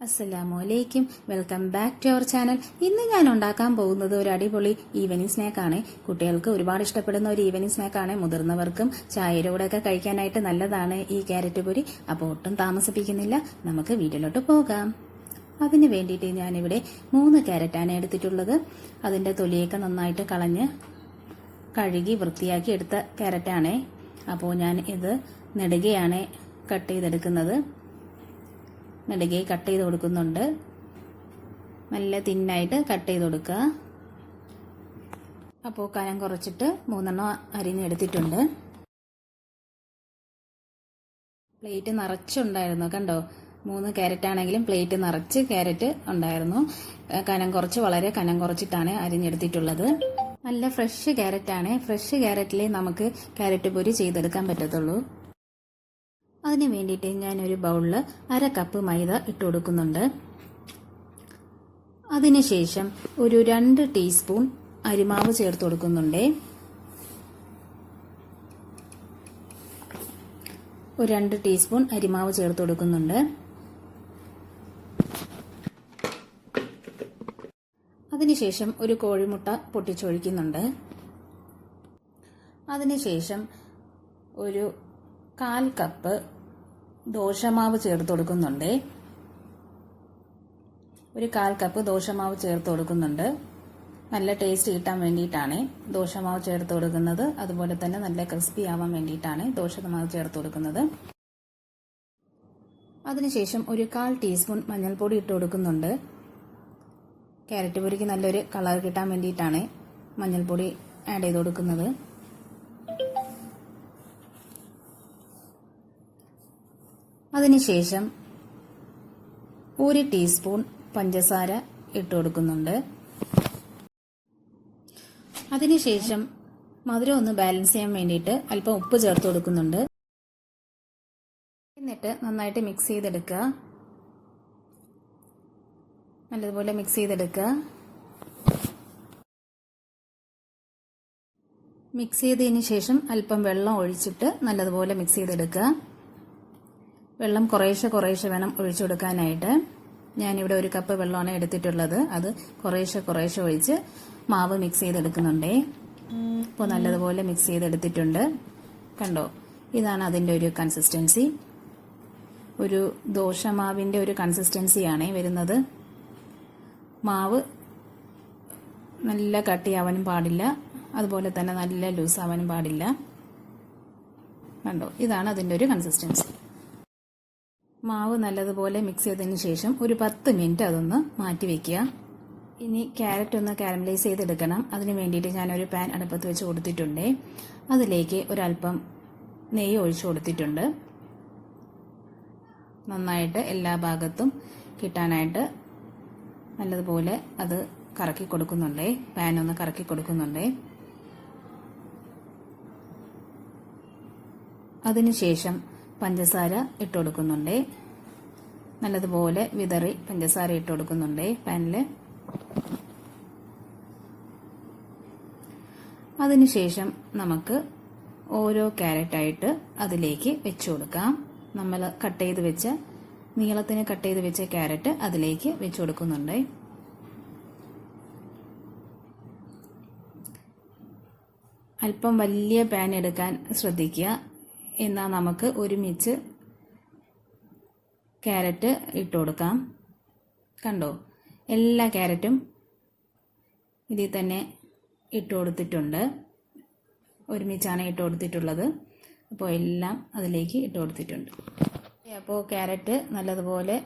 അസ്സലാമലൈക്കും, welcome back to our channel. ഇന്ന് ഞാൻ ഉണ്ടാക്കാൻ പോകുന്നത് ഒരു അടിപൊളി ഈവനിങ് സ്നാക്കാണ്. കുട്ടികൾക്ക് ഒരുപാട് ഇഷ്ടപ്പെടുന്ന ഒരു ഈവനിങ് സ്നാക്കാണ്. മുതിർന്നവർക്കും ചായയുടെ കൂടെയൊക്കെ കഴിക്കാനായിട്ട് നല്ലതാണ് ഈ ക്യാരറ്റ് പൊരി. അപ്പോൾ ഒട്ടും താമസിപ്പിക്കുന്നില്ല, നമുക്ക് വീട്ടിലോട്ട് പോകാം. അതിന് വേണ്ടിയിട്ട് ഞാനിവിടെ 3 ക്യാരറ്റാണ് എടുത്തിട്ടുള്ളത്. അതിൻ്റെ തൊലിയൊക്കെ നന്നായിട്ട് കളഞ്ഞ് കഴുകി വൃത്തിയാക്കി എടുത്ത ക്യാരറ്റാണ്. അപ്പോൾ ഞാൻ ഇത് നെടുകയാണ് കട്ട് ചെയ്തെടുക്കുന്നത്. നെടുകെ കട്ട് ചെയ്ത് കൊടുക്കുന്നുണ്ട്. നല്ല തിന്നായിട്ട് കട്ട് ചെയ്ത് കൊടുക്കുക. അപ്പോൾ കനം കുറച്ചിട്ട് 3 അരിഞ്ഞെടുത്തിട്ടുണ്ട്. പ്ലേറ്റ് നിറച്ചുണ്ടായിരുന്നു, കണ്ടോ? 3 ക്യാരറ്റ് ആണെങ്കിലും പ്ലേറ്റ് നിറച്ച് ക്യാരറ്റ് ഉണ്ടായിരുന്നു. കനം കുറച്ച്, വളരെ കനം കുറച്ചിട്ടാണ് അരിഞ്ഞെടുത്തിട്ടുള്ളത്. നല്ല ഫ്രഷ് ക്യാരറ്റ് ആണ്. ഫ്രഷ് ക്യാരറ്റിലേ നമുക്ക് ക്യാരറ്റ് പൊരി ചെയ്തെടുക്കാൻ പറ്റത്തുള്ളൂ. അതിന് വേണ്ടിയിട്ട് ഞാനൊരു ബൗളിൽ 1/2 കപ്പ് മൈദ ഇട്ട് കൊടുക്കുന്നുണ്ട്. അതിനുശേഷം ഒരു 2 ടീസ്പൂൺ അരിമാവ് ചേർത്ത് കൊടുക്കുന്നുണ്ട്. ഒരു 2 ടീസ്പൂൺ അരിമാവ് ചേർത്ത് കൊടുക്കുന്നുണ്ട്. അതിനുശേഷം ഒരു കോഴിമുട്ട പൊട്ടിച്ചൊഴിക്കുന്നുണ്ട്. അതിനുശേഷം ഒരു 1/4 കപ്പ് ദോശമാവ് ചേർത്ത് കൊടുക്കുന്നുണ്ട്. ഒരു 1/4 കപ്പ് ദോശമാവ് ചേർത്ത് കൊടുക്കുന്നുണ്ട്. നല്ല ടേസ്റ്റ് കിട്ടാൻ വേണ്ടിയിട്ടാണ് ദോശമാവ് ചേർത്ത് കൊടുക്കുന്നത്. അതുപോലെ തന്നെ നല്ല ക്രിസ്പി ആവാൻ വേണ്ടിയിട്ടാണ് ദോശമാവ് ചേർത്ത് കൊടുക്കുന്നത്. അതിനുശേഷം ഒരു 1/4 ടീസ്പൂൺ മഞ്ഞൾപ്പൊടി ഇട്ട് കൊടുക്കുന്നുണ്ട്. ക്യാരറ്റ് പൊരിക്ക് നല്ലൊരു കളർ കിട്ടാൻ വേണ്ടിയിട്ടാണ് മഞ്ഞൾപ്പൊടി ആഡ് ചെയ്ത് കൊടുക്കുന്നത്. അതിനുശേഷം 1 ടീസ്പൂൺ പഞ്ചസാര ഇട്ട് കൊടുക്കുന്നുണ്ട്. അതിനുശേഷം മധുരം ഒന്ന് ബാലൻസ് ചെയ്യാൻ വേണ്ടിയിട്ട് അല്പം ഉപ്പ് ചേർത്ത് കൊടുക്കുന്നുണ്ട്. എന്നിട്ട് നന്നായിട്ട് മിക്സ് ചെയ്തെടുക്കുക. നല്ലതുപോലെ മിക്സ് ചെയ്തെടുക്കുക. മിക്സ് ചെയ്തതിന് ശേഷം അല്പം വെള്ളം ഒഴിച്ചിട്ട് നല്ലതുപോലെ മിക്സ് ചെയ്തെടുക്കുക. വെള്ളം കുറേശ്ശെ വേണം ഒഴിച്ചു കൊടുക്കാനായിട്ട്. ഞാനിവിടെ 1 കപ്പ് വെള്ളമാണ് എടുത്തിട്ടുള്ളത്. അത് കുറേശ്ശെ ഒഴിച്ച് മാവ് മിക്സ് ചെയ്തെടുക്കുന്നുണ്ടേ. ഇപ്പോൾ നല്ലതുപോലെ മിക്സ് ചെയ്തെടുത്തിട്ടുണ്ട്. കണ്ടോ, ഇതാണ് അതിൻ്റെ ഒരു കൺസിസ്റ്റൻസി. ഒരു ദോശമാവിൻ്റെ ഒരു കൺസിസ്റ്റൻസിയാണ് വരുന്നത്. മാവ് നല്ല കട്ടിയാവാനും പാടില്ല, അതുപോലെ തന്നെ നല്ല ലൂസാവാനും പാടില്ല. കണ്ടോ, ഇതാണ് അതിൻ്റെ ഒരു കൺസിസ്റ്റൻസി. മാവ് നല്ലതുപോലെ മിക്സ് ചെയ്തതിന് ശേഷം ഒരു 10 മിനിറ്റ് അതൊന്ന് മാറ്റി വയ്ക്കുക. ഇനി ക്യാരറ്റ് ഒന്ന് കാരമലൈസ് ചെയ്തെടുക്കണം. അതിന് വേണ്ടിയിട്ട് ഞാനൊരു പാൻ അടുപ്പത്ത് വെച്ച് കൊടുത്തിട്ടുണ്ട്. അതിലേക്ക് ഒരല്പം നെയ്യ് ഒഴിച്ചു കൊടുത്തിട്ടുണ്ട്. നന്നായിട്ട് എല്ലാ ഭാഗത്തും കിട്ടാനായിട്ട് നല്ലതുപോലെ അത് കറക്കി കൊടുക്കുന്നുണ്ട്. പാൻ ഒന്ന് കറക്കി കൊടുക്കുന്നുണ്ട്. അതിനുശേഷം പഞ്ചസാര ഇട്ട് കൊടുക്കുന്നുണ്ട്. നല്ലതുപോലെ വിതറി പഞ്ചസാര ഇട്ട് കൊടുക്കുന്നുണ്ട് പാനിൽ. അതിനുശേഷം നമുക്ക് ഓരോ ക്യാരറ്റായിട്ട് അതിലേക്ക് വെച്ചു കൊടുക്കാം. നമ്മൾ കട്ട് ചെയ്ത് വെച്ച നീളത്തിന് കട്ട് ചെയ്ത് വെച്ച ക്യാരറ്റ് അതിലേക്ക് വെച്ചു കൊടുക്കുന്നുണ്ട്. അല്പം വലിയ പാൻ എടുക്കാൻ ശ്രദ്ധിക്കുക. എന്നാൽ നമുക്ക് ഒരുമിച്ച് ക്യാരറ്റ് ഇട്ട് കൊടുക്കാം. കണ്ടോ, എല്ലാ ക്യാരറ്റും ഇതിൽ തന്നെ ഇട്ട് കൊടുത്തിട്ടുണ്ട്. ഒരുമിച്ചാണ് ഇട്ട് കൊടുത്തിട്ടുള്ളത്. അപ്പോൾ എല്ലാം അതിലേക്ക് ഇട്ട് കൊടുത്തിട്ടുണ്ട്. അപ്പോൾ ക്യാരറ്റ് നല്ലതുപോലെ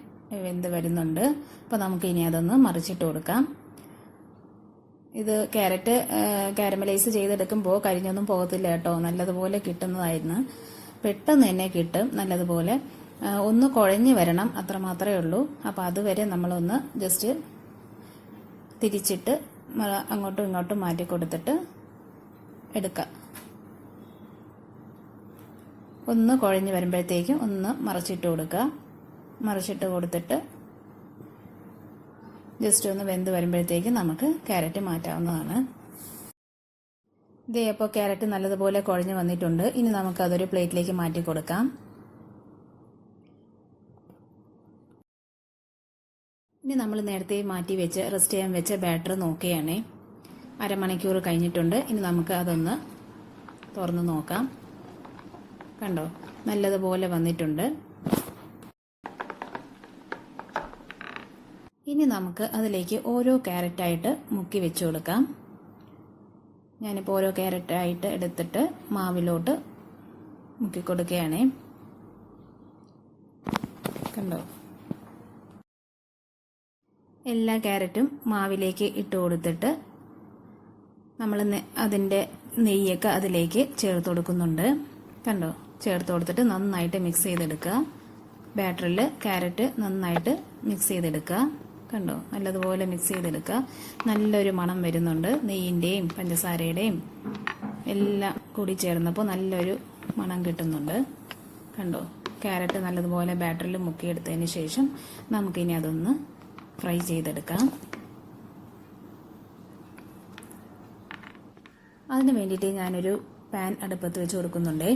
വെന്ത് വരുന്നുണ്ട്. അപ്പോൾ നമുക്ക് ഇനി അതൊന്ന് മറിച്ചിട്ട് കൊടുക്കാം. ഇത് ക്യാരറ്റ് കാരമലൈസ് ചെയ്തെടുക്കുമ്പോൾ കരിഞ്ഞൊന്നും പോകത്തില്ല കേട്ടോ. നല്ലതുപോലെ കിട്ടുന്നതായിരുന്നു. പെട്ടെന്ന് തന്നെ കിട്ടും. നല്ലതുപോലെ ഒന്ന് കുഴഞ്ഞ് വരണം, അത്ര മാത്രമേ ഉള്ളൂ. അപ്പോൾ അതുവരെ നമ്മളൊന്ന് ജസ്റ്റ് തിരിച്ചിട്ട് അങ്ങോട്ടും ഇങ്ങോട്ടും മാറ്റി കൊടുത്തിട്ട് എടുക്കുക. ഒന്ന് കുഴഞ്ഞ് വരുമ്പോഴത്തേക്കും ഒന്ന് മറിച്ചിട്ട് കൊടുക്കുക. മറിച്ചിട്ട് കൊടുത്തിട്ട് ജസ്റ്റ് ഒന്ന് വെന്ത് വരുമ്പോഴത്തേക്കും നമുക്ക് ക്യാരറ്റ് മാറ്റാവുന്നതാണ്. ഇതേ അപ്പോൾ ക്യാരറ്റ് നല്ലതുപോലെ കുഴഞ്ഞ് വന്നിട്ടുണ്ട്. ഇനി നമുക്കതൊരു പ്ലേറ്റിലേക്ക് മാറ്റി കൊടുക്കാം. ഇനി നമ്മൾ നേരത്തെ മാറ്റി വെച്ച് റെസ്റ്റ് ചെയ്യാൻ വെച്ച ബാറ്റർ നോക്കുകയാണേ. അരമണിക്കൂർ കഴിഞ്ഞിട്ടുണ്ട്. ഇനി നമുക്ക് അതൊന്ന് തുറന്ന് നോക്കാം. കണ്ടോ, നല്ലതുപോലെ വന്നിട്ടുണ്ട്. ഇനി നമുക്ക് അതിലേക്ക് ഓരോ ക്യാരറ്റായിട്ട് മുക്കി വെച്ച് കൊടുക്കാം. ഞാനിപ്പോൾ ഓരോ ക്യാരറ്റായിട്ട് എടുത്തിട്ട് മാവിലോട്ട് മുക്കി കൊടുക്കുകയാണേ. കണ്ടോ, എല്ലാ ക്യാരറ്റും മാവിലേക്ക് ഇട്ട് കൊടുത്തിട്ട് നമ്മൾ അതിൻ്റെ നെയ്യൊക്കെ അതിലേക്ക് ചേർത്ത് കൊടുക്കുന്നുണ്ട്. കണ്ടോ, ചേർത്ത് കൊടുത്തിട്ട് നന്നായിട്ട് മിക്സ് ചെയ്തെടുക്കുക. ബാറ്ററിൽ ക്യാരറ്റ് നന്നായിട്ട് മിക്സ് ചെയ്തെടുക്കുക. കണ്ടോ, നല്ലതുപോലെ മിക്സ് ചെയ്തെടുക്കുക. നല്ലൊരു മണം വരുന്നുണ്ട്. നെയ്യിൻ്റെയും പഞ്ചസാരയുടെയും എല്ലാം കൂടി ചേർന്നപ്പോൾ നല്ലൊരു മണം കിട്ടുന്നുണ്ട്. കണ്ടോ, ക്യാരറ്റ് നല്ലതുപോലെ ബാറ്ററിൽ മുക്കിയെടുത്തതിന് ശേഷം നമുക്കിനി അതൊന്ന് ഫ്രൈ ചെയ്തെടുക്കാം. അതിന് വേണ്ടിയിട്ട് ഞാനൊരു പാൻ അടുപ്പത്ത് വെച്ച് കൊടുക്കുന്നുണ്ട്.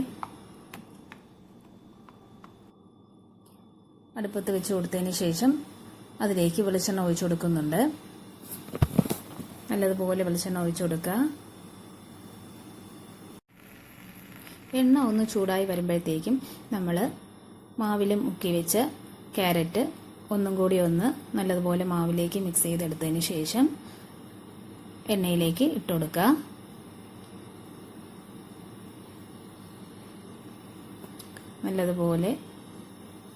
അടുപ്പത്ത് വെച്ച് കൊടുത്തതിന് ശേഷം അതിലേക്ക് വെളിച്ചെണ്ണ ഒഴിച്ചു കൊടുക്കുന്നുണ്ട്. നല്ലതുപോലെ വെളിച്ചെണ്ണ ഒഴിച്ചു കൊടുക്കുക. എണ്ണ ഒന്ന് ചൂടായി വരുമ്പോഴത്തേക്കും നമ്മൾ മാവിൽ മുക്കി വെച്ച ക്യാരറ്റ് ഒന്നും കൂടി ഒന്ന് നല്ലതുപോലെ മാവിലേക്ക് മിക്സ് ചെയ്തെടുത്തതിന് ശേഷം എണ്ണയിലേക്ക് ഇട്ട് കൊടുക്കുക. നല്ലതുപോലെ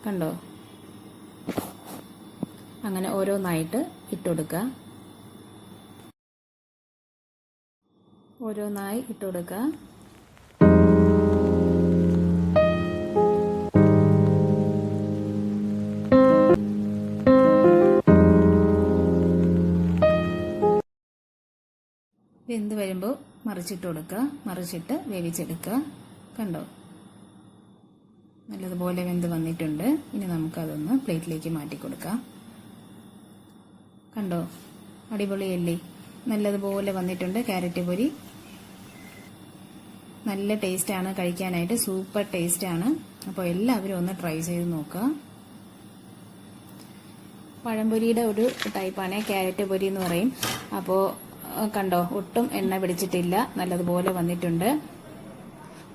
കണ്ടോ, അങ്ങനെ ഓരോന്നായിട്ട് ഇട്ടുകൊടുക്കുക. ഓരോന്നായി ഇട്ടുകൊടുക്കുക. വെന്ത് വരുമ്പോൾ മറിച്ചിട്ട് കൊടുക്കുക. മറിച്ചിട്ട് വേവിച്ചെടുക്കുക. കണ്ടോ, നല്ലതുപോലെ വെന്ത് വന്നിട്ടുണ്ട്. ഇനി നമുക്കതൊന്ന് പ്ലേറ്റിലേക്ക് മാറ്റി കൊടുക്കാം. കണ്ടോ, അടിപൊളിയല്ലേ? നല്ലതുപോലെ വന്നിട്ടുണ്ട് ക്യാരറ്റ് പൊരി. നല്ല ടേസ്റ്റാണ് കഴിക്കാനായിട്ട്, സൂപ്പർ ടേസ്റ്റാണ്. അപ്പോൾ എല്ലാവരും ഒന്ന് ട്രൈ ചെയ്ത് നോക്കുക. പഴംപൊരിയുടെ ഒരു ടൈപ്പാണ് ക്യാരറ്റ് പൊരി എന്ന് പറയും. അപ്പോൾ കണ്ടോ, ഒട്ടും എണ്ണ പിടിച്ചിട്ടില്ല, നല്ലതുപോലെ വന്നിട്ടുണ്ട്.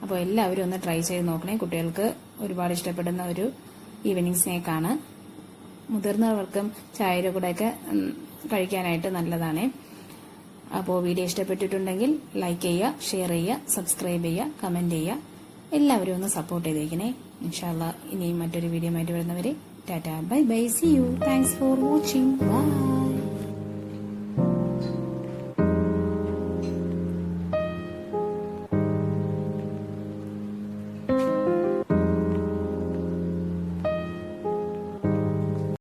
അപ്പോൾ എല്ലാവരും ഒന്ന് ട്രൈ ചെയ്ത് നോക്കണേ. കുട്ടികൾക്ക് ഒരുപാട് ഇഷ്ടപ്പെടുന്ന ഒരു ഈവനിങ് സ്നാക്കാണ്. മുതിർന്നവർക്കും ചായയുടെ കൂടെയൊക്കെ കഴിക്കാനായിട്ട് നല്ലതാണ്. അപ്പോൾ വീഡിയോ ഇഷ്ടപ്പെട്ടിട്ടുണ്ടെങ്കിൽ ലൈക്ക് ചെയ്യുക, ഷെയർ ചെയ്യുക, സബ്സ്ക്രൈബ് ചെയ്യുക, കമൻറ്റ് ചെയ്യുക. എല്ലാവരും ഒന്ന് സപ്പോർട്ട് ചെയ്തേക്കണേ. ഇൻഷാ അല്ലാഹ് ഇനിയും മറ്റൊരു വീഡിയോ ആയിട്ട് വരുന്നവരെ tata, bye bye, see you. Thanks for watching. By.